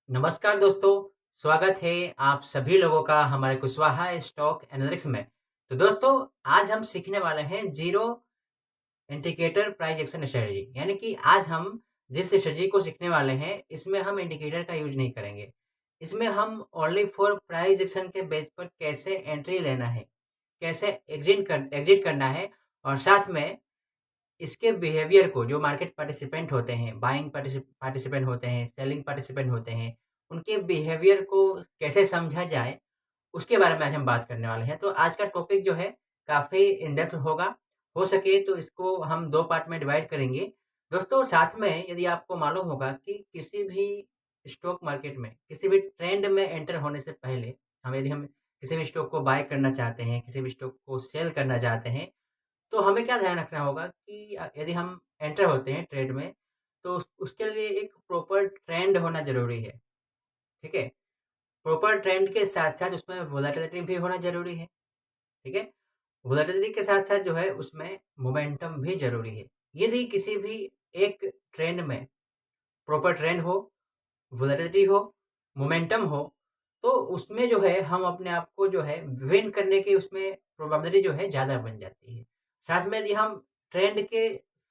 नमस्कार दोस्तों, स्वागत है आप सभी लोगों का हमारे कुशवाहा स्टॉक एनालिटिक्स में। तो दोस्तों, आज हम सीखने वाले हैं zero indicator price action strategy. यानी कि आज हम जिस स्ट्रेटजी को सीखने वाले हैं, इसमें हम इंडिकेटर का यूज नहीं करेंगे। इसमें हम ओनली फॉर प्राइस एक्शन के बेस पर कैसे एंट्री लेना है, कैसे एग्जिट करना है और साथ में इसके बिहेवियर को जो मार्केट पार्टिसिपेंट होते हैं, बाइंग पार्टिसिपेंट होते हैं, सेलिंग पार्टिसिपेंट होते हैं, उनके बिहेवियर को कैसे समझा जाए, उसके बारे में आज हम बात करने वाले हैं। तो आज का टॉपिक जो है काफ़ी इन डेप्थ होगा। हो सके तो इसको हम 2 पार्ट में डिवाइड करेंगे। दोस्तों, साथ में यदि आपको मालूम होगा कि किसी भी स्टॉक मार्केट में, किसी भी ट्रेंड में एंटर होने से पहले हम किसी भी स्टॉक को बाय करना चाहते हैं, किसी भी स्टॉक को सेल करना चाहते हैं, तो हमें क्या ध्यान रखना होगा कि यदि हम एंटर होते हैं ट्रेड में, तो उसके लिए एक प्रॉपर ट्रेंड होना ज़रूरी है, ठीक है? प्रॉपर ट्रेंड के साथ-साथ उसमें वोलेटिलिटी भी होना ज़रूरी है, ठीक है? वोलेटिलिटी के साथ-साथ जो है उसमें मोमेंटम भी ज़रूरी है। यदि किसी भी एक ट्रेंड में प्रॉपर ट्रेंड हो, वोलेटिलिटी हो, मोमेंटम हो, तो उसमें जो है हम अपने आप को जो है विन करने की उसमें प्रोबेबिलिटी जो है ज़्यादा बन जाती है। साथ में यदि हम ट्रेंड के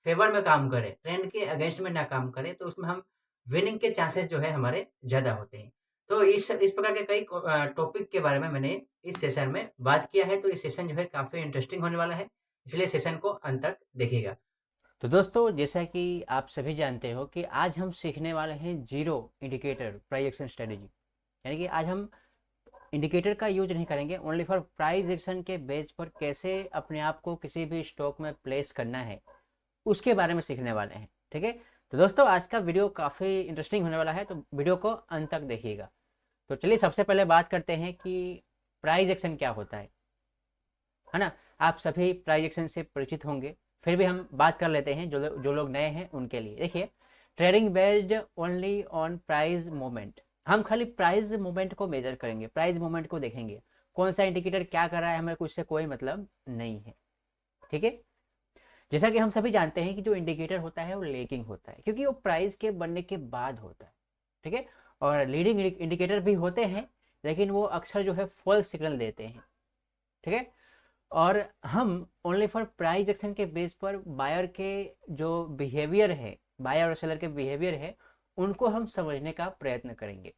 फ़ेवर में काम करें, ट्रेंड के अगेंस्ट में ना काम करें, तो उसमें हम विनिंग के चांसेस जो है हमारे ज़्यादा होते हैं। तो इस प्रकार के कई टॉपिक के बारे में मैंने इस सेशन में बात किया है, तो ये सेशन जो है काफ़ी इंटरेस्टिंग होने वाला है, इसलिए सेशन को अंत तक देखिएगा। तो दोस्तों, जैसा कि आप सभी जानते हो कि आज हम सीखने वाले हैं zero indicator price action strategy. यानी कि आज हम इंडिकेटर का यूज नहीं करेंगे, ओनली फॉर प्राइस एक्शन के बेस पर कैसे अपने आप को किसी भी स्टॉक में प्लेस करना है, उसके बारे में सीखने वाले हैं। ठीक है, तो दोस्तों आज का वीडियो काफ़ी इंटरेस्टिंग होने वाला है, तो वीडियो को अंत तक देखिएगा। तो चलिए सबसे पहले बात करते हैं कि प्राइस एक्शन क्या होता है ना। आप सभी प्राइस एक्शन से परिचित होंगे, फिर भी हम बात कर लेते हैं जो लोग नए हैं उनके लिए। देखिए, trading based only on price movement. हम खाली प्राइस मूवमेंट को मेजर करेंगे, प्राइस मूवमेंट को देखेंगे, कौन सा इंडिकेटर क्या कर रहा है हमें कुछ से कोई मतलब नहीं है। ठीक है, जैसा कि हम सभी जानते हैं कि जो इंडिकेटर होता है वो लेगिंग होता है, क्योंकि वो प्राइस के बनने के बाद होता है। ठीक है, और लीडिंग इंडिकेटर भी होते हैं, लेकिन वो अक्सर जो है फॉल्स सिग्नल देते हैं। ठीक है, और हम ओनली फॉर प्राइस एक्शन के बेस पर बायर के जो बिहेवियर है, बायर और सेलर के बिहेवियर है, उनको हम समझने का प्रयत्न करेंगे।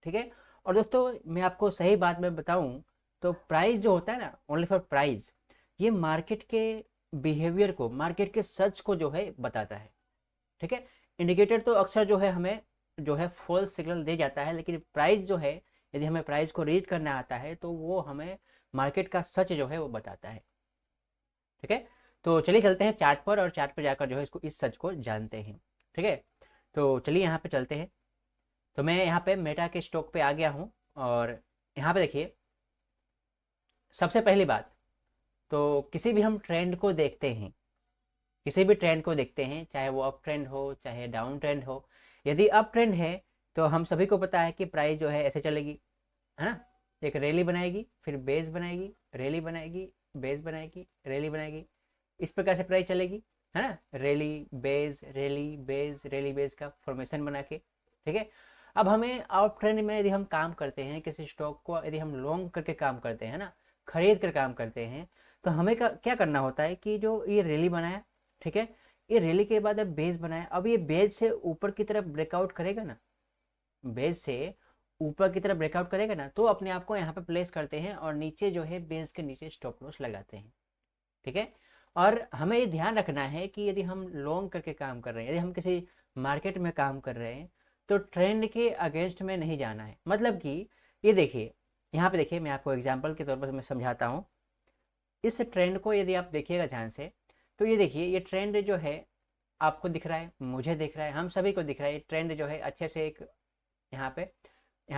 ठीक है, और दोस्तों मैं आपको सही बात में बताऊं तो प्राइस जो होता है ना, ओनली फॉर प्राइस, ये मार्केट के बिहेवियर को, मार्केट के सच को जो है बताता है। ठीक है, इंडिकेटर तो अक्सर जो है हमें जो है फॉल्स सिग्नल दे जाता है, लेकिन प्राइस जो है, यदि हमें प्राइस को रीड करना आता है तो वो हमें मार्केट का सच जो है वो बताता है। ठीक है, तो चलिए चलते हैं चार्ट पर, और चार्ट पर जाकर जो है इसको, इस सच को जानते हैं। ठीक है, तो चलिए यहाँ पे चलते हैं। तो मैं यहाँ पे मेटा के स्टॉक पे आ गया हूँ, और यहाँ पे देखिए, सबसे पहली बात तो किसी भी हम ट्रेंड को देखते हैं, किसी भी ट्रेंड को देखते हैं, चाहे वो अप ट्रेंड हो चाहे डाउन ट्रेंड हो। यदि अप ट्रेंड है तो हम सभी को पता है कि प्राइस जो है ऐसे चलेगी, है ना। एक रैली बनाएगी, फिर बेस बनाएगी, रैली बनाएगी, बेस बनाएगी, रैली बनाएगी, इस प्रकार से प्राइस चलेगी, है ना। रैली बेस रैली बेस का फॉर्मेशन बना के। ठीक है, अब हमें अप ट्रेंड में यदि हम काम करते हैं, किसी स्टॉक को यदि हम लॉन्ग करके काम करते हैं ना, खरीद कर काम करते हैं, तो हमें क्या करना होता है कि जो ये रैली बनाया, ठीक है, ये रैली के बाद अब बेस बनाया, अब ये बेस से ऊपर की तरफ ब्रेकआउट करेगा ना, बेस से ऊपर की तरफ ब्रेकआउट करेगा ना, तो अपने आप को यहाँ पे प्लेस करते हैं और नीचे जो है बेस के नीचे स्टॉप लॉस लगाते हैं। ठीक है, और हमें ये ध्यान रखना है कि यदि हम लॉन्ग करके काम कर रहे हैं, यदि हम किसी मार्केट में काम कर रहे हैं, तो ट्रेंड के अगेंस्ट में नहीं जाना है। मतलब कि ये देखिए, यहाँ पे देखिए, मैं आपको एग्जांपल के तौर पर मैं समझाता हूँ। इस ट्रेंड को यदि आप देखिएगा ध्यान से, तो ये देखिए, ये ट्रेंड जो है आपको दिख रहा है, मुझे दिख रहा है, हम सभी को दिख रहा है। ये ट्रेंड जो है अच्छे से एक, यहाँ पे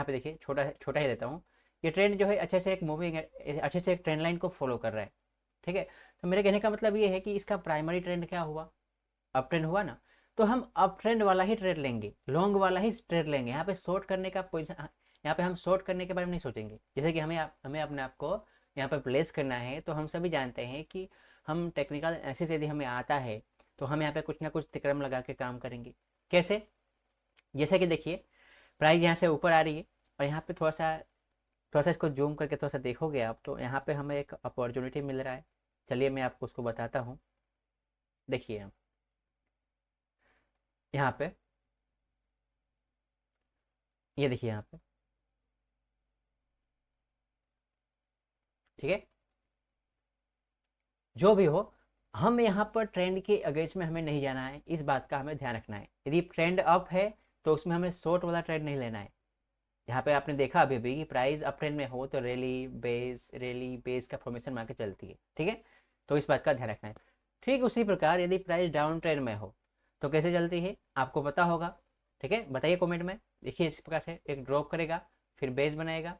देखिए, छोटा छोटा ही देता हूँ। ये ट्रेंड जो है अच्छे से एक मूविंग, अच्छे से एक ट्रेंड लाइन को फॉलो कर रहा है। ठीक है, तो मेरे कहने का मतलब ये है कि इसका प्राइमरी ट्रेंड क्या हुआ, अप ट्रेंड हुआ ना, तो हम अप ट्रेंड वाला ही ट्रेड लेंगे, लॉन्ग वाला ही ट्रेड लेंगे। यहाँ पे शॉर्ट करने का पोजिशन, यहाँ पे हम शॉर्ट करने के बारे में नहीं सोचेंगे। जैसे कि हमें अपने आप को यहाँ पर प्लेस करना है, तो हम सभी जानते हैं कि हम टेक्निकल एनालिसिस यदि हमें आता है, तो हम यहाँ पे कुछ ना कुछ तिक्रम लगा के काम करेंगे। कैसे, जैसे कि देखिए, प्राइस यहाँ से ऊपर आ रही है और यहाँ पे थोड़ा सा इसको जूम करके थोड़ा सा देखोगे आप तो यहाँ पे हमें एक अपॉर्चुनिटी मिल रहा है। चलिए मैं आपको उसको बताता हूँ। देखिए हम यहाँ पे, ये देखिए यहाँ पे, ठीक है। जो भी हो, हम यहाँ पर ट्रेंड के अगेंस्ट में हमें नहीं जाना है, इस बात का हमें ध्यान रखना है। यदि ट्रेंड अप है तो उसमें हमें शॉर्ट वाला ट्रेंड नहीं लेना है। यहाँ पे आपने देखा अभी भी कि प्राइस अप ट्रेंड में हो तो रैली बेस का फॉर्मेशन मार के चलती है, ठीक है। तो इस बात का ध्यान रखना है। ठीक उसी प्रकार यदि प्राइस डाउन ट्रेंड में हो तो कैसे चलती है आपको पता होगा, ठीक है। बताइए कमेंट में। देखिए इस प्रकार से एक ड्रॉप करेगा, फिर बेस बनाएगा,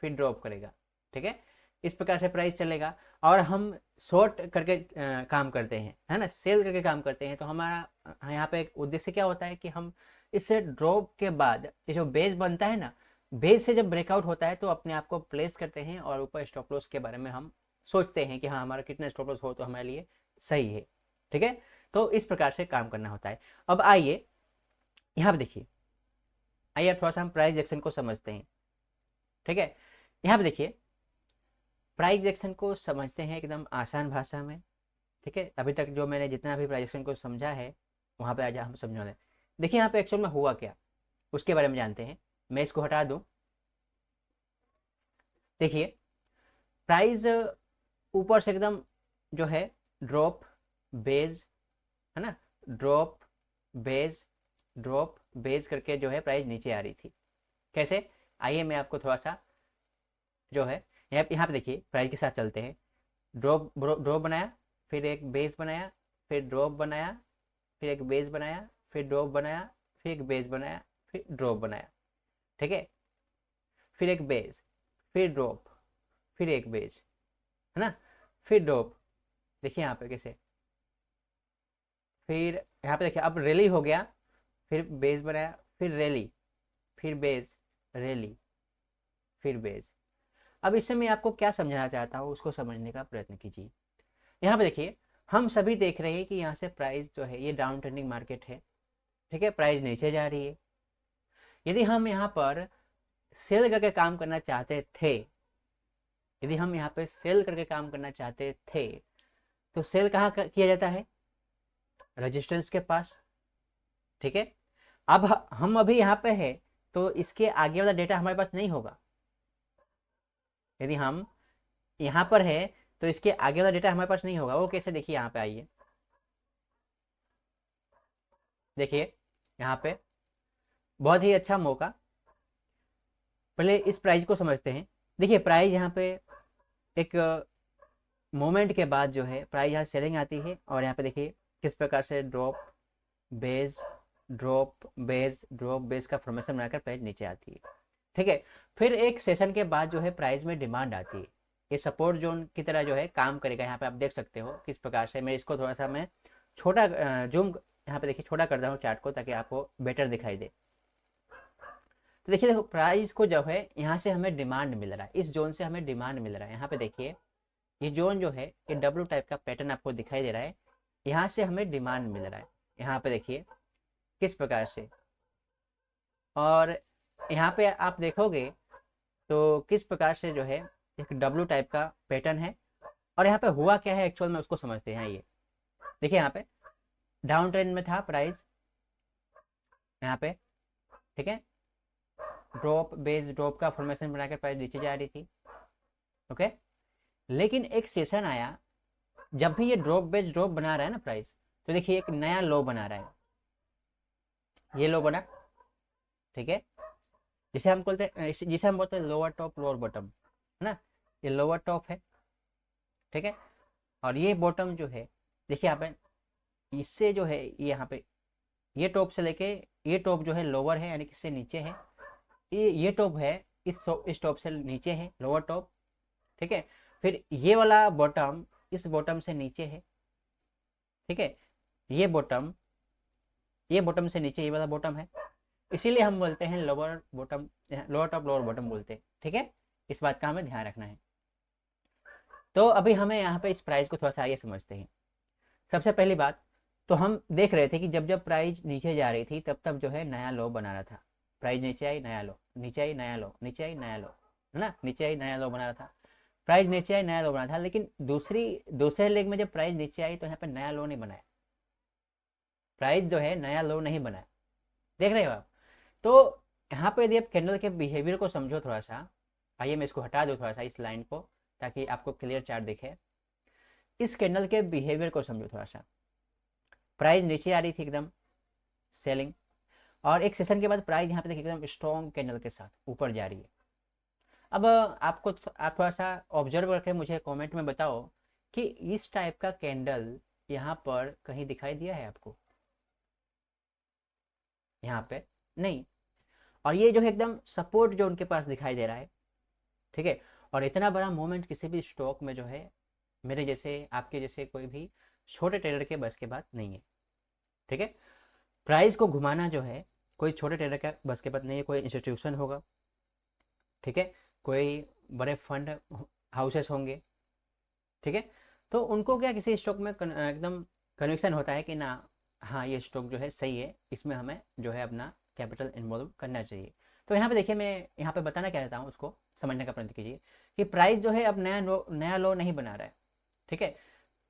फिर ड्रॉप करेगा, ठीक है। इस प्रकार से प्राइस चलेगा और हम शॉर्ट करके काम करते हैं, है ना, सेल करके काम करते हैं। तो हमारा यहाँ पे एक उद्देश्य क्या होता है कि हम इससे ड्रॉप के बाद ये जो बेस बनता है ना, बेस से जब ब्रेकआउट होता है तो अपने आप को प्लेस करते हैं और ऊपर स्टॉप लॉस के बारे में हम सोचते हैं कि हाँ हमारा कितना स्टॉप लॉस हो तो हमारे लिए सही है, ठीक है। तो इस प्रकार से काम करना होता है। अब आइए यहाँ पे देखिए, आइए अब थोड़ा सा हम प्राइस एक्शन को समझते हैं, ठीक है। यहाँ पे देखिए प्राइस एक्शन को समझते हैं एकदम आसान भाषा में, ठीक है। अभी तक जो मैंने जितना भी प्राइस एक्शन को समझा है वहाँ पे आज हम समझा दें। देखिए यहाँ पे एक्चुअल में हुआ क्या उसके बारे में जानते हैं। मैं इसको हटा दूँ। देखिए प्राइस ऊपर से एकदम जो है ड्रॉप बेस, है ना, ड्रॉप बेस ड्रॉप बेस करके जो है प्राइस नीचे आ रही थी। कैसे, आइए मैं आपको थोड़ा सा जो है यहाँ पे देखिए प्राइस के साथ चलते हैं। ड्रॉप ड्रॉप बनाया, फिर एक बेस बनाया, फिर ड्रॉप बनाया, फिर एक बेस बनाया, फिर ड्रॉप बनाया, फिर एक बेस बनाया, फिर ड्रॉप बनाया, ठीक है। फिर एक बेस, फिर ड्रॉप, फिर एक बेस, है ना, फिर ड्रॉप। देखिए यहाँ पे कैसे, फिर यहाँ पे देखिए अब रैली हो गया, फिर बेस बनाया, फिर रैली, फिर बेस, रैली, फिर बेस। अब इससे मैं आपको क्या समझाना चाहता हूँ उसको समझने का प्रयत्न कीजिए। यहाँ पे देखिए हम सभी देख रहे हैं कि यहाँ से प्राइस जो है ये डाउन ट्रेंडिंग मार्केट है, ठीक है, प्राइस नीचे जा रही है। यदि हम यहाँ पर सेल करके काम करना चाहते थे, यदि हम यहाँ पे सेल करके काम करना चाहते थे तो सेल कहाँ किया जाता है, रेजिस्टेंस के पास, ठीक है। अब हम अभी यहाँ पे है तो इसके आगे वाला डेटा हमारे पास नहीं होगा। यदि हम यहाँ पर है तो इसके आगे वाला डेटा हमारे पास नहीं होगा। वो कैसे, देखिए यहाँ पे आइए, देखिए यहाँ पे बहुत ही अच्छा मौका। पहले इस प्राइस को समझते हैं। देखिए प्राइस यहाँ पे एक मोमेंट के बाद जो है प्राइस यहाँ सेलिंग आती है और यहाँ पे देखिए किस प्रकार से drop base drop base drop base का फॉर्मेशन बनाकर प्राइस नीचे आती है, ठीक है। फिर एक सेशन के बाद जो है प्राइस में डिमांड आती है, ये सपोर्ट जोन की तरह जो है काम करेगा। यहाँ पे आप देख सकते हो किस प्रकार से। मैं इसको थोड़ा सा मैं छोटा जूम यहाँ पे देखिए छोटा कर रहा हूँ चार्ट को ताकि आपको बेटर दिखाई दे। तो देखिए देखो प्राइस को जो है यहाँ से हमें डिमांड मिल रहा है, इस जोन से हमें डिमांड मिल रहा है। यहाँ पे देखिए ये जोन जो है ये डब्ल्यू टाइप का पैटर्न आपको दिखाई दे रहा है, यहाँ से हमें डिमांड मिल रहा है। यहाँ पे देखिए किस प्रकार से, और यहाँ पे आप देखोगे तो किस प्रकार से जो है एक डब्ल्यू टाइप का पैटर्न है। और यहाँ पे हुआ क्या है एक्चुअल में उसको समझते हैं। ये देखिए यहाँ पे डाउन ट्रेंड में था प्राइस यहाँ पे, ठीक है, ड्रॉप बेस ड्रॉप का फॉर्मेशन बनाकर प्राइस नीचे जा रही थी, ओके। लेकिन एक सेशन आया जब भी ये ड्रॉप बेस ड्रॉप बना रहा है ना प्राइस, तो देखिए एक नया लो बना रहा है, ये लो बना, ठीक है, जिसे हम बोलते हैं लोअर टॉप लोअर बॉटम, है ना। ये लोअर टॉप है, ठीक है, और ये बॉटम जो है देखिए यहाँ पे इससे जो है ये यहाँ पे ये टॉप से लेके ये टॉप जो है लोअर है यानी कि इससे नीचे है, ये टॉप है इस टॉप से नीचे है लोअर टॉप, ठीक है। फिर ये वाला बॉटम इस बॉटम से नीचे है, ठीक है, ये बॉटम से नीचे ये वाला बॉटम है, इसीलिए हम बोलते हैं lower bottom lower top lower bottom बोलते हैं, ठीक है। इस बात का हमें ध्यान रखना है। तो अभी हमें यहाँ पे इस प्राइस को थोड़ा सा आगे समझते हैं। सबसे पहली बात तो हम देख रहे थे कि जब जब प्राइस नीचे जा रही थी तब तब जो है नया लो बना रहा था प्राइस नीचे आई नया लो, नीचे आई नया लो, नीचे आई नया लो, है ना, नीचे आई नया लो बना रहा था, प्राइस नीचे आई नया लो बना था। लेकिन दूसरे लेग में जब प्राइस नीचे आई तो यहाँ पे नया लो नहीं बनाया, प्राइस जो है नया लो नहीं बनाया, देख रहे हो आप। तो यहाँ पे यदि आप कैंडल के बिहेवियर को समझो थोड़ा सा, आइए मैं इसको हटा दूँ थोड़ा सा इस लाइन को, ताकि आपको क्लियर चार्ट दिखे। इस कैंडल के बिहेवियर को समझो थोड़ा सा। प्राइस नीचे आ रही थी एकदम सेलिंग, और एक सेशन के बाद प्राइस यहाँ पे देखिए एकदम स्ट्रॉन्ग कैंडल के साथ ऊपर जा रही है। अब आप थोड़ा सा ऑब्जर्व करके मुझे कमेंट में बताओ कि इस टाइप का कैंडल यहाँ पर कहीं दिखाई दिया है आपको? यहाँ पे नहीं। और ये जो है एकदम सपोर्ट जो उनके पास दिखाई दे रहा है, ठीक है। और इतना बड़ा मोमेंट किसी भी स्टॉक में जो है मेरे जैसे आपके जैसे कोई भी छोटे ट्रेडर के बस के बात नहीं है, ठीक है। प्राइस को घुमाना जो है कोई छोटे ट्रेडर का बस के बात नहीं है, कोई इंस्टीट्यूशन होगा, ठीक है, कोई बड़े फंड हाउसेस होंगे, ठीक है। तो उनको क्या किसी स्टॉक में एकदम कन्विक्शन होता है कि ना हाँ ये स्टॉक जो है सही है, इसमें हमें जो है अपना कैपिटल इन्वॉल्व करना चाहिए। तो यहाँ पे देखिए मैं यहाँ पे बताना क्या चाहता हूँ, उसको समझने का प्रयत्न कीजिए कि प्राइस जो है अब नया लो नहीं बना रहा है, ठीक है।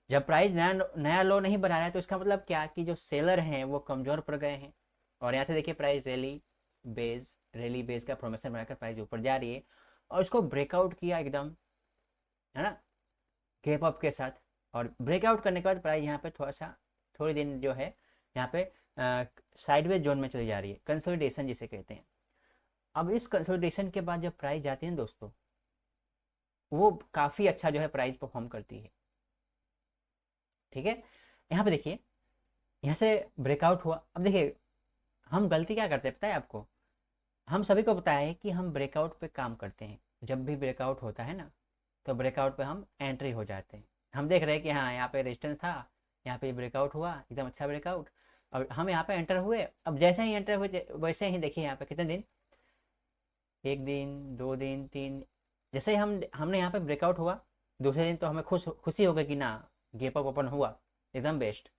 जब प्राइस नया लो नहीं बना रहा है तो इसका मतलब क्या कि जो सेलर हैं वो कमज़ोर पड़ गए हैं। और यहाँ से देखिए प्राइस रैली बेस का फॉर्मेशन बनाकर प्राइस ऊपर जा रही है, और इसको ब्रेकआउट किया एकदम, है ना, गैप अप के साथ। और ब्रेकआउट करने के बाद प्राइस यहाँ पे थोड़ी दिन जो है यहाँ पे साइडवेज जोन में चली जा रही है, कंसोलिडेशन जिसे कहते हैं। अब इस कंसोलिडेशन के बाद जब प्राइस जाती है ना दोस्तों, वो काफ़ी अच्छा जो है प्राइस परफॉर्म करती है, ठीक है। यहाँ पे देखिए यहाँ से ब्रेकआउट हुआ। अब देखिए हम गलती क्या करते हैं पता है आपको? हम सभी को पता है कि हम ब्रेकआउट पे काम करते हैं। जब भी ब्रेकआउट होता है ना तो ब्रेकआउट पे हम एंट्री हो जाते हैं। हम देख रहे हैं कि हाँ यहाँ पे रेजिस्टेंस था, यहाँ पे ब्रेकआउट हुआ एकदम अच्छा ब्रेकआउट, और हम यहाँ पे एंटर हुए। अब जैसे ही एंटर हुए वैसे ही देखिए यहाँ पे कितने दिन, 1 दिन 2 दिन 3, जैसे ही हमने यहाँ पे ब्रेकआउट हुआ दूसरे दिन तो हमें खुशी हो गई कि ना गैप अप ओपन हुआ, एकदम बेस्ट।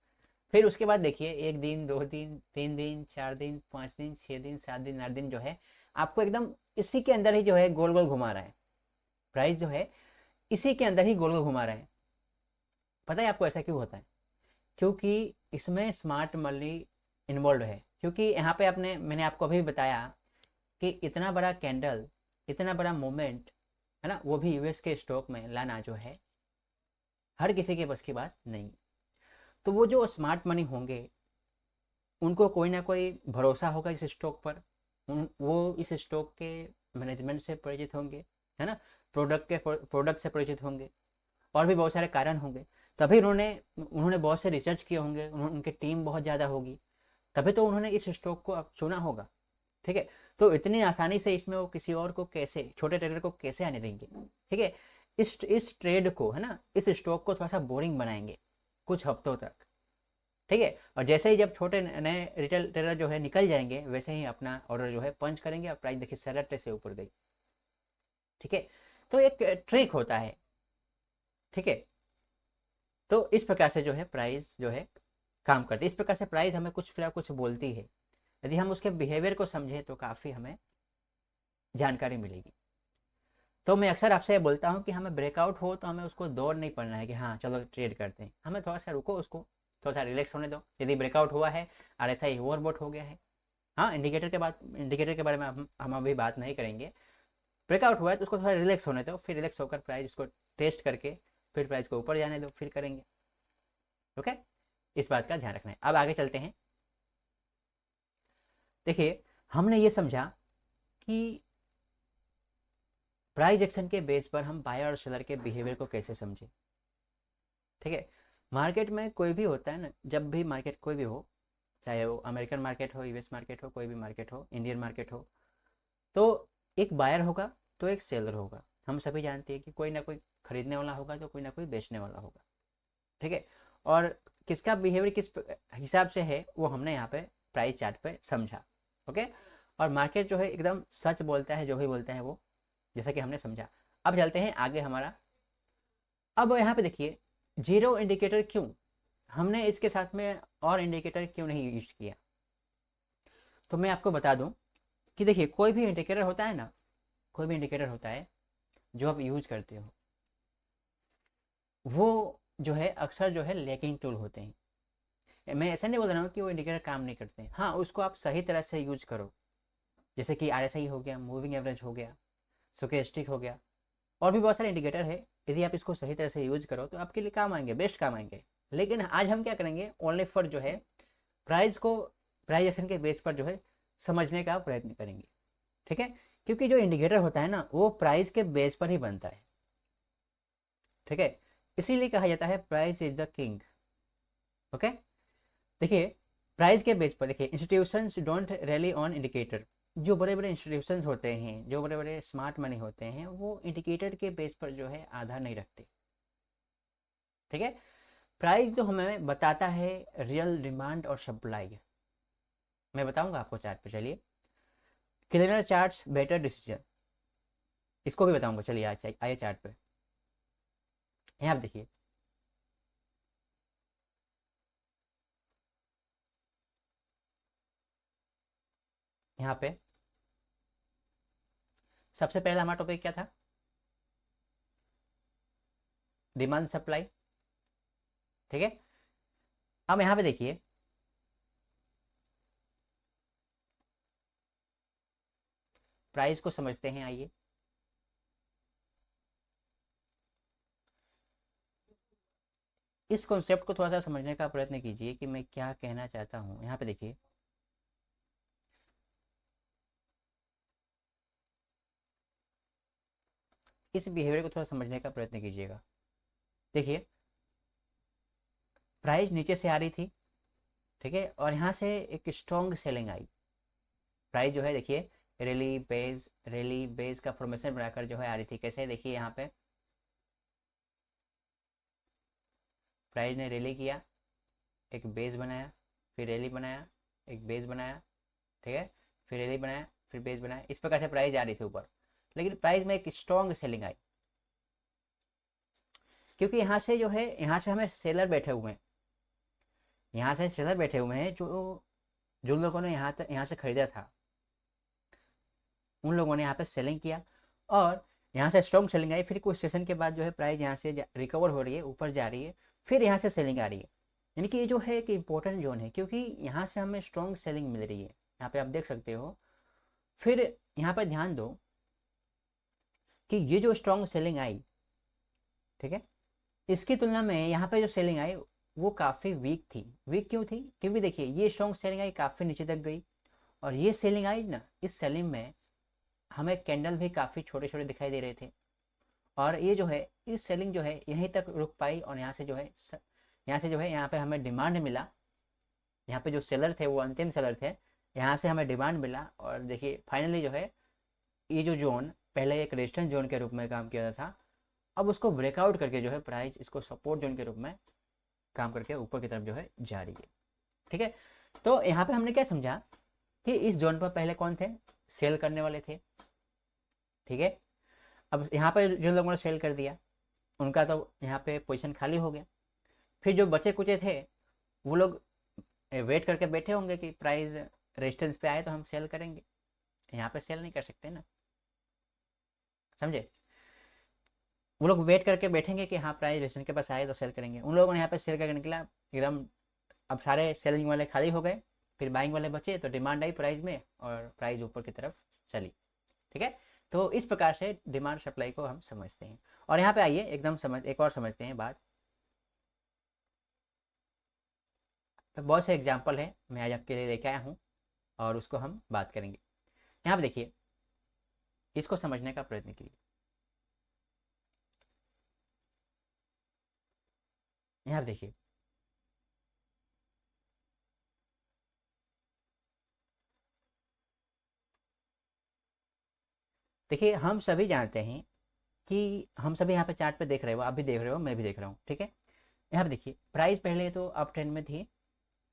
फिर उसके बाद देखिए 1 दिन 2 दिन 3 दिन 4 दिन 5 दिन 6 दिन 7 दिन 8 दिन जो है आपको एकदम इसी के अंदर ही जो है गोल गोल घुमा रहा है, प्राइस जो है इसी के अंदर ही गोल गोल घुमा रहा है। पता है आपको ऐसा क्यों होता है? क्योंकि इसमें स्मार्ट मनी इन्वॉल्व है। क्योंकि यहाँ पे मैंने आपको अभी बताया कि इतना बड़ा कैंडल, इतना बड़ा मूवमेंट, है ना, वो भी यूएस के स्टॉक में लाना जो है हर किसी के बस की बात नहीं। तो वो जो स्मार्ट मनी होंगे उनको कोई ना कोई भरोसा होगा इस स्टॉक पर, वो इस स्टॉक के मैनेजमेंट से परिचित होंगे, है ना, प्रोडक्ट से परिचित होंगे, और भी बहुत सारे कारण होंगे। तभी उन्होंने उन्होंने बहुत से रिसर्च किए होंगे, उनकी टीम बहुत ज़्यादा होगी, तभी तो उन्होंने इस स्टॉक को अब चुना होगा, ठीक है। तो इतनी आसानी से इसमें वो किसी और को कैसे, छोटे ट्रेडर को कैसे आने देंगे, ठीक है। इस ट्रेड को, है ना, इस स्टॉक को थोड़ा सा बोरिंग बनाएंगे कुछ हफ्तों तक, ठीक है। और जैसे ही जब छोटे नए रिटेल ट्रेडर जो है निकल जाएंगे वैसे ही अपना ऑर्डर जो है पंच करेंगे और प्राइस देखिए सरट से ऊपर गई, ठीक है। तो एक ट्रिक होता है, ठीक है। तो इस प्रकार से जो है प्राइस जो है काम करती है। इस प्रकार से प्राइस हमें कुछ फिर कुछ बोलती है। यदि हम उसके बिहेवियर को समझें तो काफ़ी हमें जानकारी मिलेगी। तो मैं अक्सर आपसे बोलता हूँ कि हमें ब्रेकआउट हो तो हमें उसको दौड़ नहीं पड़ना है कि हाँ चलो ट्रेड करते हैं। हमें थोड़ा सा रुको, उसको थोड़ा सा रिलैक्स होने दो। यदि ब्रेकआउट हुआ है और ऐसा ही ओवरबॉट हो गया है, हाँ इंडिकेटर के बारे में हम अभी बात नहीं करेंगे। ब्रेकआउट हुआ है तो उसको थोड़ा रिलैक्स होने दो, फिर रिलैक्स होकर प्राइस उसको टेस्ट करके फिर प्राइस को ऊपर जाने दो, फिर करेंगे, ओके। इस बात का ध्यान रखना है। अब आगे चलते हैं। देखिए हमने ये समझा कि प्राइस एक्शन के बेस पर हम बायर और सेलर के बिहेवियर को कैसे समझें, ठीक है। मार्केट में कोई भी होता है ना, जब भी मार्केट कोई भी हो, चाहे वो अमेरिकन मार्केट हो, यूएस मार्केट हो, कोई भी मार्केट हो, इंडियन मार्केट हो, तो एक बायर होगा तो एक सेलर होगा। हम सभी जानते हैं कि कोई ना कोई खरीदने वाला होगा तो कोई ना कोई बेचने वाला होगा, ठीक है। और किसका बिहेवियर किस हिसाब से है वो हमने यहाँ पे प्राइस चार्ट पे समझा, ओके। और मार्केट जो है एकदम सच बोलता है, जो भी बोलता है वो, जैसा कि हमने समझा। अब चलते हैं आगे हमारा। अब यहाँ पे देखिए जीरो इंडिकेटर क्यों, हमने इसके साथ में और इंडिकेटर क्यों नहीं यूज किया, तो मैं आपको बता दूं कि देखिए कोई भी इंडिकेटर होता है ना, कोई भी इंडिकेटर होता है जो आप यूज करते हो, वो जो है अक्सर जो है लैकिंग टूल होते हैं। मैं ऐसा नहीं बोल रहा हूँ कि वो इंडिकेटर काम नहीं करते हैं, हाँ उसको आप सही तरह से यूज करो, जैसे कि RSI हो गया, मूविंग एवरेज हो गया, स्टोकेस्टिक हो गया, और भी बहुत सारे इंडिकेटर है। यदि आप इसको सही तरह से यूज करो तो आपके लिए काम आएंगे, बेस्ट काम आएंगे। लेकिन आज हम क्या करेंगे, ओनली फॉर जो है प्राइस को, प्राइस एक्शन के बेस पर जो है समझने का प्रयत्न करेंगे, ठीक है। क्योंकि जो इंडिकेटर होता है ना वो प्राइस के बेस पर ही बनता है, ठीक है। इसीलिए कहा जाता है price is the king. Okay, देखिए प्राइस के बेस पर देखिए institutions don't really on indicator. जो बड़े बड़े इंस्टीट्यूशंस होते हैं, जो बड़े बड़े स्मार्ट मनी होते हैं, वो इंडिकेटर के बेस पर जो है आधार नहीं रखते, ठीक है। प्राइस जो हमें बताता है रियल डिमांड और सप्लाई। मैं बताऊंगा आपको चार्ट पे, चलिए। क्लीनर चार्ट्स बेटर डिसीजन, इसको भी बताऊंगा, चलिए आइए चार्ट पे। यहाँ आप देखिए, यहाँ पे सबसे पहला हमारा टॉपिक क्या था, डिमांड सप्लाई, ठीक है। अब यहाँ पे देखिए प्राइस को समझते हैं, आइए। इस कॉन्सेप्ट को थोड़ा सा समझने का प्रयत्न कीजिए कि मैं क्या कहना चाहता हूँ। यहाँ पे देखिए इस बिहेवियर को थोड़ा समझने का प्रयत्न कीजिएगा। देखिए प्राइस नीचे से आ रही थी, ठीक है, और यहाँ से एक स्ट्रॉन्ग सेलिंग आई। प्राइस जो है देखिए रैली बेस का फॉर्मेशन बनाकर जो है आ रही थी। कैसे, देखिए यहाँ पे प्राइस ने रैली किया, एक बेस बनाया, फिर रैली बनाया, एक बेस बनाया, ठीक है, फिर रैली बनाया, फिर बेस बनाया। इस प्रकार से प्राइस जा रही थी ऊपर, लेकिन प्राइस में एक स्ट्रॉन्ग सेलिंग आई, क्योंकि यहाँ से जो है, यहाँ से हमें सेलर बैठे हुए हैं, यहाँ से सेलर बैठे हुए हैं जो जिन लोगों ने यहाँ तक यहाँ से खरीदा था, उन लोगों ने यहाँ पे सेलिंग किया, और यहाँ से स्ट्रॉन्ग सेलिंग आई। फिर कुछ सेशन के बाद जो है प्राइस यहाँ से रिकवर हो रही है, ऊपर जा रही है, फिर यहाँ से सेलिंग आ रही है। यानी कि ये जो है एक इंपॉर्टेंट जोन है, क्योंकि यहाँ से हमें स्ट्रॉन्ग सेलिंग मिल रही है, यहाँ पे आप देख सकते हो। फिर यहाँ पर ध्यान दो कि ये जो स्ट्रॉन्ग सेलिंग आई, ठीक है, इसकी तुलना में यहाँ पे जो सेलिंग आई वो काफ़ी वीक थी। वीक क्यों थी, क्योंकि देखिए ये स्ट्रॉन्ग सेलिंग आई काफ़ी नीचे तक गई, और ये सेलिंग आई ना, इस सेलिंग में हमें कैंडल भी काफ़ी छोटे छोटे दिखाई दे रहे थे, और ये जो है इस सेलिंग जो है यहीं तक रुक पाई, और यहाँ से जो है यहाँ से जो है यहाँ पे हमें डिमांड मिला। यहाँ पे जो सेलर थे वो अंतिम सेलर थे, यहाँ से हमें डिमांड मिला, और देखिए फाइनली जो है ये जो जोन पहले एक रेजिस्टेंस जोन के रूप में काम किया था, अब उसको ब्रेकआउट करके जो है प्राइस इसको सपोर्ट जोन के रूप में काम करके ऊपर की तरफ जो है जा रही है, ठीक है। तो यहाँ पे हमने क्या समझा कि इस जोन पर पहले कौन थे, सेल करने वाले थे, ठीक है। अब यहाँ पर जिन लोगों ने सेल कर दिया उनका तो यहाँ पे पोजीशन खाली हो गया। फिर जो बचे कुचे थे वो लोग वेट करके बैठे होंगे कि प्राइस रेजिस्टेंस पे आए तो हम सेल करेंगे। यहाँ पे सेल नहीं कर सकते ना, समझे। वो लोग वेट करके बैठेंगे कि हाँ प्राइस रेजिस्टेंस के पास आए तो सेल करेंगे। उन लोगों ने यहाँ पे सेल करके निकला एकदम, अब सारे सेलिंग वाले खाली हो गए, फिर बाइंग वाले बचे, तो डिमांड आई प्राइस में और प्राइस ऊपर की तरफ चली, ठीक है। तो इस प्रकार से डिमांड सप्लाई को हम समझते हैं। और यहाँ पे आइए एकदम समझ एक और समझते हैं बात। तो बहुत से एग्जाम्पल है मैं आज आपके लिए लेके आया हूँ, और उसको हम बात करेंगे। यहाँ पे देखिए इसको समझने का प्रयत्न कीजिए। यहाँ पे देखिए देखिए हम सभी जानते हैं कि हम सभी यहाँ पे चार्ट पे देख रहे हो, आप भी देख रहे हो, मैं भी देख रहा हूँ, ठीक है। यहाँ पे देखिए प्राइस पहले तो अप ट्रेंड में थी,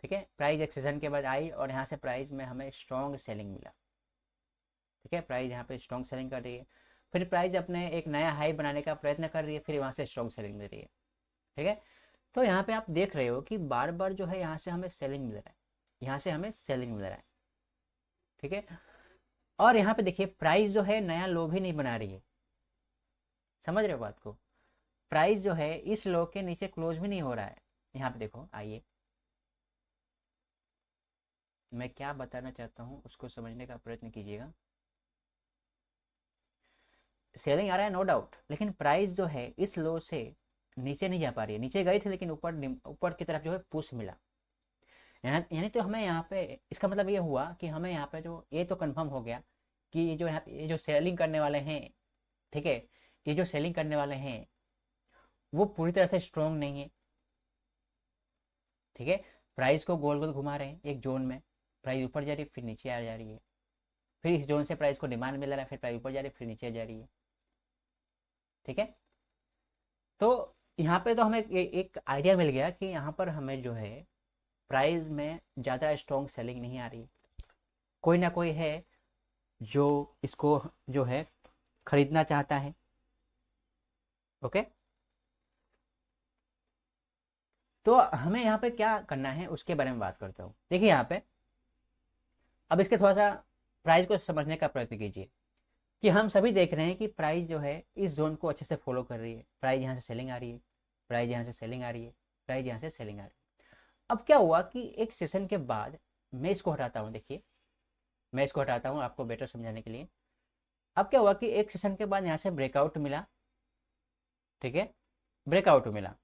ठीक है, प्राइस एक सेशन के बाद आई और यहाँ से प्राइस में हमें स्ट्रॉन्ग सेलिंग मिला, ठीक है। प्राइस यहाँ पे स्ट्रॉन्ग सेलिंग कर रही है, फिर प्राइस अपने एक नया हाई बनाने का प्रयत्न कर रही है, फिर वहाँ से स्ट्रॉन्ग सेलिंग मिल रही है, ठीक है। तो यहाँ पे आप देख रहे हो कि बार बार जो है यहाँ से हमें सेलिंग मिल रहा है, यहाँ से हमें सेलिंग मिल रहा है, ठीक है। और यहाँ पे देखिए प्राइस जो है नया लो भी नहीं बना रही है, समझ रहे हो बात को। प्राइस जो है इस लो के नीचे क्लोज भी नहीं हो रहा है। यहाँ पे देखो, आइए मैं क्या बताना चाहता हूँ उसको समझने का प्रयत्न कीजिएगा। सेलिंग आ रहा है नो डाउट, लेकिन प्राइस जो है इस लो से नीचे नहीं जा पा रही है। नीचे गई थी लेकिन ऊपर ऊपर की तरफ जो है पुश मिला। यानी तो हमें यहाँ पे इसका मतलब ये हुआ कि हमें यहाँ पे जो ये तो कंफर्म हो गया कि ये जो यहाँ पे ये जो सेलिंग करने वाले हैं, ठीक है, ये जो सेलिंग करने वाले हैं वो पूरी तरह से स्ट्रॉन्ग नहीं है, ठीक है। प्राइस को गोल गोल घुमा रहे हैं एक जोन में, प्राइस ऊपर जा रही है फिर नीचे आ जा रही है, फिर इस जोन से प्राइस को डिमांड मिल रहा है, फिर प्राइस ऊपर जा रही है फिर नीचे जा रही है, ठीक है। तो यहाँ पे तो हमें एक आइडिया मिल गया कि यहाँ पर हमें जो है प्राइस में ज़्यादा स्ट्रॉन्ग सेलिंग नहीं आ रही, कोई ना कोई है जो इसको जो है खरीदना चाहता है। ओके, तो हमें यहाँ पे क्या करना है उसके बारे में बात करता हूँ। देखिए यहाँ पे अब इसके थोड़ा सा प्राइस को समझने का प्रयत्न कीजिए कि हम सभी देख रहे हैं कि प्राइस जो है इस जोन को अच्छे से फॉलो कर रही है। प्राइस यहाँ से सेलिंग आ रही है, प्राइस यहाँ से सेलिंग आ रही है, प्राइस यहाँ से सेलिंग आ रही है। अब क्या हुआ कि एक सेशन के बाद मैं इसको हटाता हूँ, देखिए मैं इसको हटाता हूँ आपको बेटर समझाने के लिए। अब क्या हुआ कि एक सेशन के बाद यहाँ से ब्रेकआउट मिला, ठीक है, ब्रेकआउट मिला।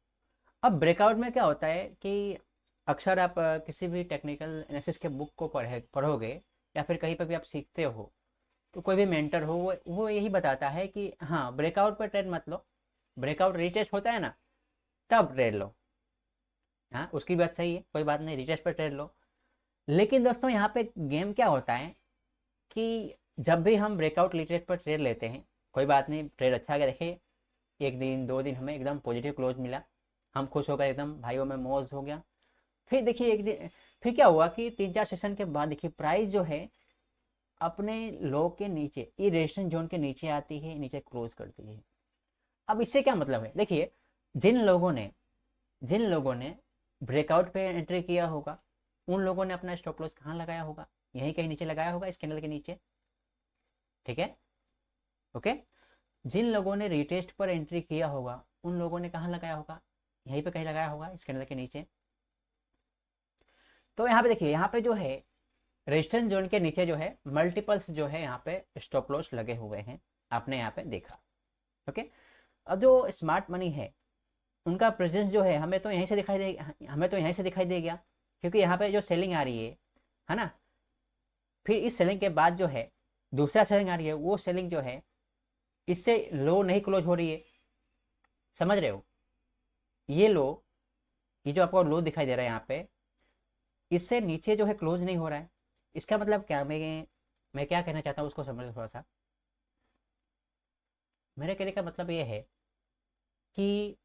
अब ब्रेकआउट में क्या होता है कि अक्सर आप किसी भी टेक्निकल एनालिसिस के बुक को पढ़ोगे या फिर कहीं पर भी आप सीखते हो तो कोई भी मेंटर हो वो यही बताता है कि हाँ ब्रेकआउट पर ट्रेड मत लो, ब्रेकआउट रीटेस्ट होता है ना तब ट्रेड लो। हाँ उसकी बात सही है, कोई बात नहीं, रीटेस्ट पर ट्रेड लो। लेकिन दोस्तों यहाँ पे गेम क्या होता है कि जब भी हम ब्रेकआउट रीटेस्ट पर ट्रेड लेते हैं, कोई बात नहीं ट्रेड अच्छा गया, देखिए एक दिन दो दिन हमें एकदम पॉजिटिव क्लोज मिला, हम खुश हो गए एकदम, भाइयों में मौज हो गया। फिर देखिए एक दिन फिर क्या हुआ कि तीन चार सेशन के बाद देखिए प्राइस जो है अपने लो के नीचे ये रेजिस्टेंस जोन के नीचे आती है, नीचे क्लोज करती है। अब इससे क्या मतलब है, देखिए जिन लोगों ने ब्रेकआउट पे एंट्री किया होगा उन लोगों ने अपना स्टॉप लॉस कहाँ लगाया होगा, यहीं कहीं नीचे लगाया होगा इस कैंडल के नीचे, ठीक है। ओके, जिन लोगों ने रिटेस्ट पर एंट्री किया होगा उन लोगों ने कहाँ लगाया होगा, यहीं पे कहीं लगाया होगा इस कैंडल के नीचे। तो यहाँ पे देखिए यहाँ पे जो है रेजिस्टेंस जोन के नीचे जो है मल्टीपल्स जो है यहाँ पे स्टॉप लॉस लगे हुए हैं, आपने यहाँ पे देखा। ओके, अब जो स्मार्ट मनी है उनका प्रेजेंस जो है हमें तो यहीं से दिखाई दे, हमें तो यहीं से दिखाई दे गया क्योंकि यहाँ पे जो सेलिंग आ रही है ना, फिर इस सेलिंग के बाद जो है दूसरा सेलिंग आ रही है, वो सेलिंग जो है इससे लो नहीं क्लोज हो रही है, समझ रहे हो। ये लो, ये जो आपको लो दिखाई दे रहा है यहाँ पे, इससे नीचे जो है क्लोज नहीं हो रहा है। इसका मतलब क्या, मैं क्या कहना चाहता हूँ उसको समझ थोड़ा सा। मेरे कहने का मतलब ये है कि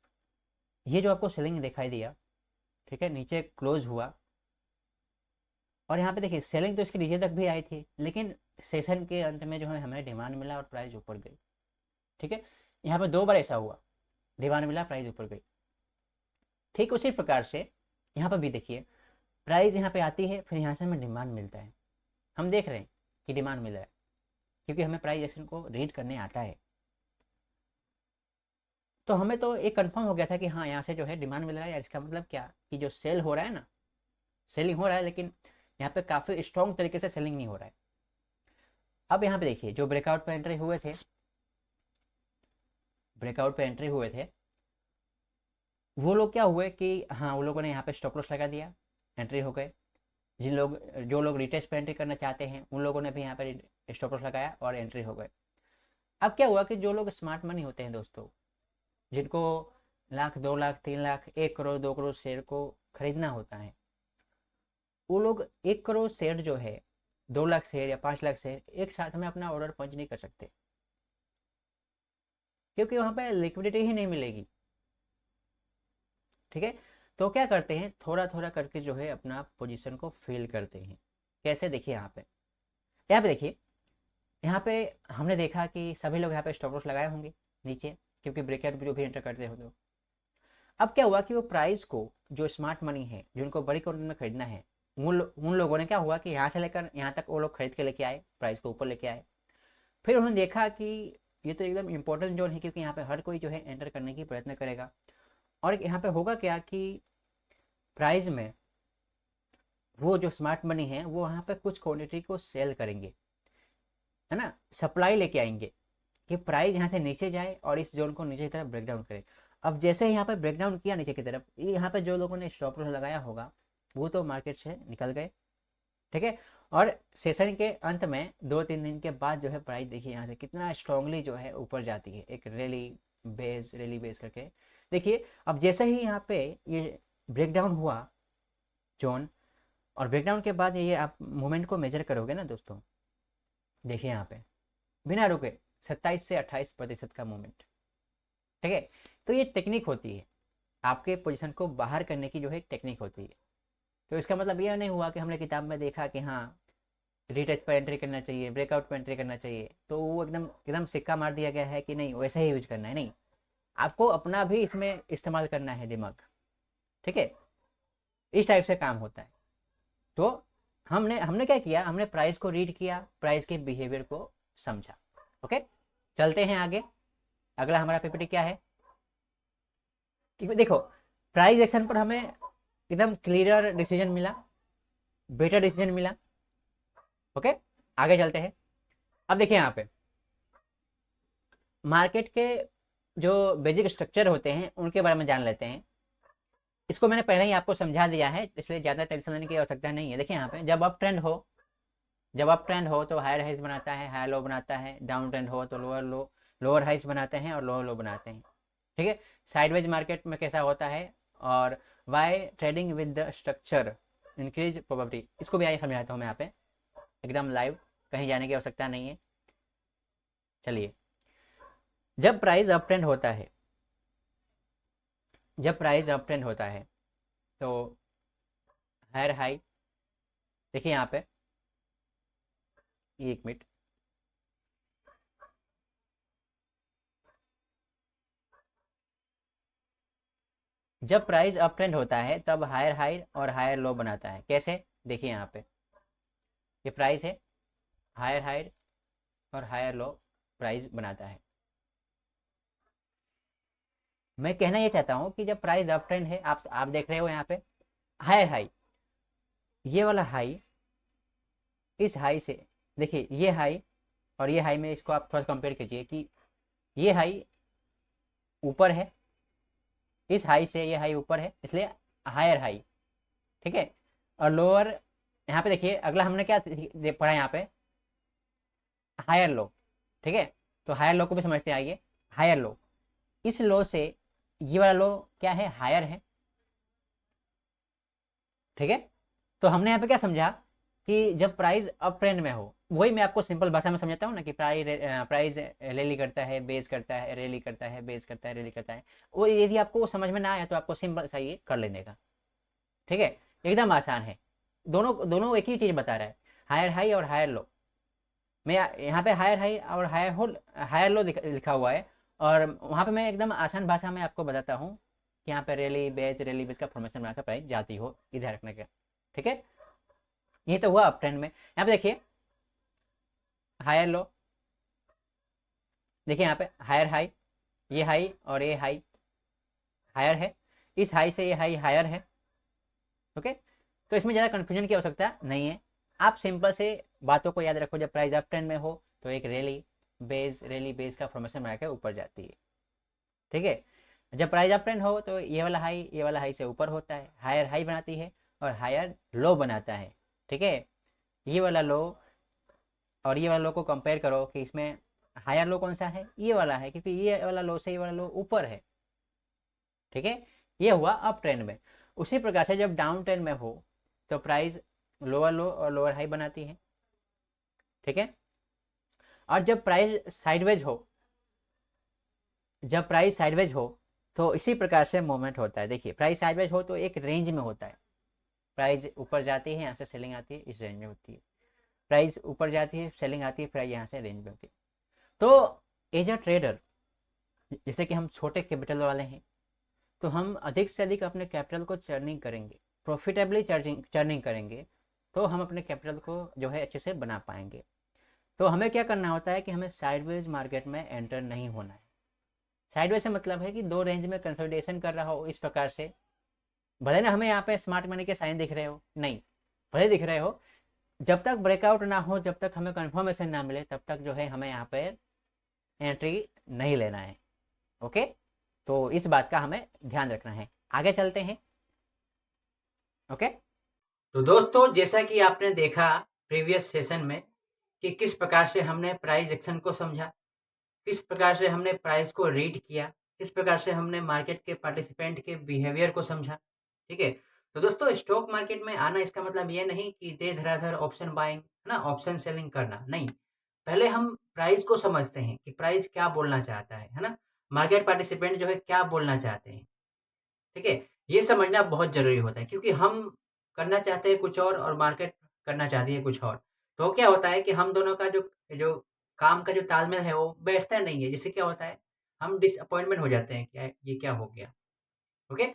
ये जो आपको सेलिंग दिखाई दिया, ठीक है, नीचे क्लोज हुआ और यहाँ पे देखिए सेलिंग तो इसके नीचे तक भी आई थी लेकिन सेशन के अंत में जो है हमें डिमांड मिला और प्राइस ऊपर गई, ठीक है। यहाँ पे दो बार ऐसा हुआ, डिमांड मिला प्राइस ऊपर गई। ठीक उसी प्रकार से यहाँ पर भी देखिए प्राइस यहाँ पे आती है फिर यहाँ से हमें डिमांड मिलता है, हम देख रहे हैं कि डिमांड मिल रहा है क्योंकि हमें प्राइस एक्शन को रीड करने आता है। तो हमें तो एक कंफर्म हो गया था कि हाँ यहाँ से जो है डिमांड मिल रहा है यार, इसका मतलब क्या कि जो सेल हो रहा है ना, सेलिंग हो रहा है लेकिन यहाँ पे काफ़ी स्ट्रॉन्ग तरीके से सेलिंग नहीं हो रहा है। अब यहाँ पे देखिए जो ब्रेकआउट पे एंट्री हुए थे, ब्रेकआउट पे एंट्री हुए थे वो लोग क्या हुए कि हाँ वो लोगों ने यहाँ पे स्टॉप लॉस लगा दिया, एंट्री हो गए। जो लोग रिटेस्ट पे एंट्री करना चाहते हैं उन लोगों ने भी यहाँ पे स्टॉप लॉस लगाया और एंट्री हो गए। अब क्या हुआ कि जो लोग स्मार्ट मनी होते हैं दोस्तों, जिनको लाख 2 लाख 3 लाख 1 करोड़ 2 करोड़ शेयर को खरीदना होता है, वो लोग 1 करोड़ शेयर जो है 2 लाख शेयर या 5 लाख शेयर एक साथ में अपना ऑर्डर पंच नहीं कर सकते क्योंकि वहाँ पे लिक्विडिटी ही नहीं मिलेगी, ठीक है। तो क्या करते हैं थोड़ा थोड़ा करके जो है अपना पोजीशन को फिल करते हैं। कैसे, देखिए यहाँ पे देखिए यहाँ पे हमने देखा कि सभी लोग यहाँ पे स्टॉप लॉस लगाए होंगे नीचे क्योंकि ब्रेकआउट जो भी एंटर करते हो तो अब क्या हुआ कि वो प्राइस को जो स्मार्ट मनी है जिनको बड़ी क्वांटिटी में खरीदना है उन लोगों ने क्या हुआ कि यहाँ से लेकर यहाँ तक वो लोग खरीद के लेके आए, प्राइस को ऊपर लेके आए। फिर उन्होंने देखा कि ये तो एकदम इंपॉर्टेंट जोन है, क्योंकि यहाँ पे हर कोई जो है एंटर करने की प्रयत्न करेगा। और यहाँ पे होगा क्या कि प्राइस में वो जो स्मार्ट मनी है वो वहाँ पे कुछ क्वांटिटी को सेल करेंगे, है ना, सप्लाई लेके आएंगे कि प्राइस यहाँ से नीचे जाए और इस जोन को नीचे की तरफ ब्रेक डाउन करे। अब जैसे ही यहाँ पे ब्रेक डाउन किया नीचे की तरफ, यहाँ पे जो लोगों ने स्टॉप लॉस लगाया होगा वो तो मार्केट से निकल गए, ठीक है। और सेशन के अंत में 2-3 दिन के बाद जो है प्राइस देखिए यहाँ से कितना स्ट्रांगली जो है ऊपर जाती है, एक रैली बेस करके। देखिए अब जैसे ही यहाँ पे ये ब्रेक डाउन हुआ जोन, और ब्रेकडाउन के बाद ये आप मूवमेंट को मेजर करोगे ना दोस्तों, देखिए यहाँ पे बिना रुके 27 से 28% का मूवमेंट, ठीक है। तो ये टेक्निक होती है, आपके पोजीशन को बाहर करने की जो है टेक्निक होती है। तो इसका मतलब यह नहीं हुआ कि हमने किताब में देखा कि हाँ रिटेस्ट पर एंट्री करना चाहिए, ब्रेकआउट पर एंट्री करना चाहिए, तो वो एकदम एकदम सिक्का मार दिया गया है कि नहीं वैसा ही यूज करना है। नहीं, आपको अपना भी इसमें इस्तेमाल करना है दिमाग, ठीक है। इस टाइप से काम होता है। तो हमने हमने क्या किया, हमने प्राइस को रीड किया, प्राइस के बिहेवियर को समझा। ओके, चलते हैं आगे। अगला हमारा पीपीटी क्या है, क्योंकि देखो प्राइस एक्शन पर हमें एकदम क्लियर डिसीजन मिला, बेटर डिसीजन मिला। ओके, आगे चलते हैं। अब देखिए यहाँ पे मार्केट के जो बेसिक स्ट्रक्चर होते हैं उनके बारे में जान लेते हैं। इसको मैंने पहले ही आपको समझा दिया है, इसलिए ज़्यादा टेंशन लेने की आवश्यकता नहीं है। देखिए यहाँ पे जब अप ट्रेंड हो तो हायर हाइस बनाता है, हायर लो बनाता है। डाउन ट्रेंड हो तो लोअर हाइस बनाते हैं और लोअर लो बनाते हैं, ठीक है। साइडवेज मार्केट में कैसा होता है, और why trading with the structure increase probability, इसको भी आइए समझाता हूँ मैं यहाँ पे एकदम लाइव, कहीं जाने की आवश्यकता नहीं है। चलिए, जब प्राइस अप ट्रेंड होता है, तो हायर हाई, देखिए यहाँ पे, एक मिनट, जब प्राइस अप ट्रेंड होता है तब हायर हाई और हायर लो बनाता है। कैसे, देखिए यहाँ पे ये प्राइस है, हायर हाई और हायर लो प्राइस बनाता है। मैं कहना ये चाहता हूँ कि जब प्राइस अप ट्रेंड है, आप देख रहे हो यहाँ पे हायर हाई, ये वाला हाई इस हाई से, देखिए ये हाई और ये हाई में इसको आप थोड़ा कंपेयर कीजिए कि ये हाई ऊपर है, इस हाई से ये हाई ऊपर है, इसलिए हायर हाई, ठीक है। और लोअर, यहाँ पे देखिए अगला हमने क्या पढ़ा यहाँ पे, हायर लो, ठीक है। तो हायर लो को भी समझते आइए। हायर लो, इस लो से ये वाला लो क्या है, हायर है, ठीक है। तो हमने यहाँ पे क्या समझा कि जब प्राइस अप ट्रेंड में हो, वही मैं आपको सिंपल भाषा में समझाता हूँ ना कि प्राइस रैली करता है, बेस करता है, रैली करता है, बेस करता है, रैली करता है। वो यदि आपको समझ में ना आया तो आपको सिंपल सा ये कर लेने का, ठीक है, एकदम आसान है। दोनों दोनों एक ही चीज़ बता रहा है, हायर हाई और हायर लो। मैं यहाँ पे हायर हाई और हायर लो लिखा हुआ है, और वहाँ पे मैं एकदम आसान भाषा में आपको बताता हूँ कि यहाँ पे रैली बेस का फॉर्मेशन बनाकर प्राइस जाती हो, इधर रखने का, ठीक है। ये तो हुआ अप ट्रेंड में। यहाँ पे देखिए हायर लो, देखिए यहाँ पे हायर हाई, ये हाई और ये हाई हायर है, इस हाई से ये हाई हायर है, ओके। तो इसमें ज़्यादा कन्फ्यूजन की आवश्यकता नहीं है। आप सिंपल से बातों को याद रखो, जब प्राइस अप ट्रेंड में हो तो एक रैली बेस का फॉर्मेशन बना के ऊपर जाती है, ठीक है। जब प्राइस अप ट्रेंड हो तो ये वाला हाई से ऊपर होता है, हायर हाई बनाती है और हायर लो बनाता है, ठीक है। ये वाला लो और ये वाला लो को कंपेयर करो कि इसमें हायर लो कौन सा है, ये वाला है, क्योंकि ये वाला लो से ये वाला लो ऊपर है, ठीक है। ये हुआ अप ट्रेंड में। उसी प्रकार से जब डाउन ट्रेंड में हो तो प्राइस लोअर लो और लोअर हाई बनाती है, ठीक है। और जब प्राइस साइडवेज हो तो इसी प्रकार से मूवमेंट होता है। देखिए प्राइस साइडवेज हो तो एक रेंज में होता है, प्राइस ऊपर जाती है, यहाँ से सेलिंग आती है, इस रेंज में होती है। प्राइस ऊपर जाती है, सेलिंग आती है, प्राइस यहाँ से रेंज में होती है। तो एज अ ट्रेडर, जैसे कि हम छोटे कैपिटल वाले हैं, तो हम अधिक से अधिक अपने कैपिटल को चर्निंग करेंगे, प्रॉफिटेबली चर्निंग करेंगे तो हम अपने कैपिटल को जो है अच्छे से बना पाएंगे। तो हमें क्या करना होता है कि हमें साइडवेज मार्केट में एंटर नहीं होना है। साइडवेज से मतलब है कि 2 रेंज में कंसोलिडेशन कर रहा हो इस प्रकार से, भले ना हमें यहाँ पे स्मार्ट मनी के साइन दिख रहे हो, नहीं भले दिख रहे हो, जब तक ब्रेकआउट ना हो, जब तक हमें कंफर्मेशन ना मिले, तब तक जो है हमें यहाँ पे एंट्री नहीं लेना है। ओके, तो इस बात का हमें ध्यान रखना है। आगे चलते हैं। ओके, तो दोस्तों जैसा कि आपने देखा प्रीवियस सेशन में कि किस प्रकार से हमने प्राइस एक्शन को समझा, किस प्रकार से हमने प्राइस को रीड किया, किस प्रकार से हमने मार्केट के पार्टिसिपेंट के बिहेवियर को समझा। ठीक है, तो दोस्तों स्टॉक मार्केट में आना इसका मतलब ये नहीं कि दे धराधर ऑप्शन बाइंग है ना, ऑप्शन सेलिंग करना नहीं। पहले हम प्राइस को समझते हैं कि प्राइस क्या बोलना चाहता है ना, मार्केट पार्टिसिपेंट जो है क्या बोलना चाहते हैं। ठीक है, ये समझना बहुत जरूरी होता है क्योंकि हम करना चाहते हैं कुछ और मार्केट करना चाहती है कुछ और। तो क्या होता है कि हम दोनों का जो जो काम का जो तालमेल है वो बैठता नहीं है, जिससे क्या होता है हम डिसअपॉइंटमेंट हो जाते हैं, क्या ये क्या हो गया। ओके,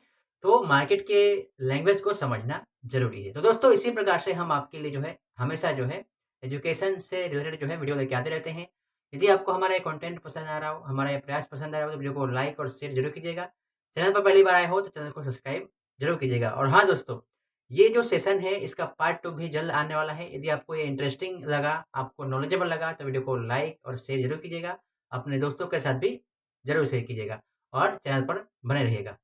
तो मार्केट के लैंग्वेज को समझना जरूरी है। तो दोस्तों इसी प्रकार से हम आपके लिए जो है हमेशा जो है एजुकेशन से रिलेटेड जो है वीडियो लेके आते रहते हैं। यदि आपको हमारा ये कंटेंट पसंद आ रहा हो, हमारा ये प्रयास पसंद आ रहा हो, तो वीडियो को लाइक और शेयर जरूर कीजिएगा। चैनल पर पहली बार आए हो तो चैनल को सब्सक्राइब जरूर कीजिएगा। और हाँ दोस्तों, ये जो सेशन है इसका पार्ट 2 भी जल्द आने वाला है। यदि आपको ये इंटरेस्टिंग लगा, आपको नॉलेजेबल लगा, तो वीडियो को लाइक और शेयर जरूर कीजिएगा। अपने दोस्तों के साथ भी जरूर शेयर कीजिएगा और चैनल पर बने रहिएगा।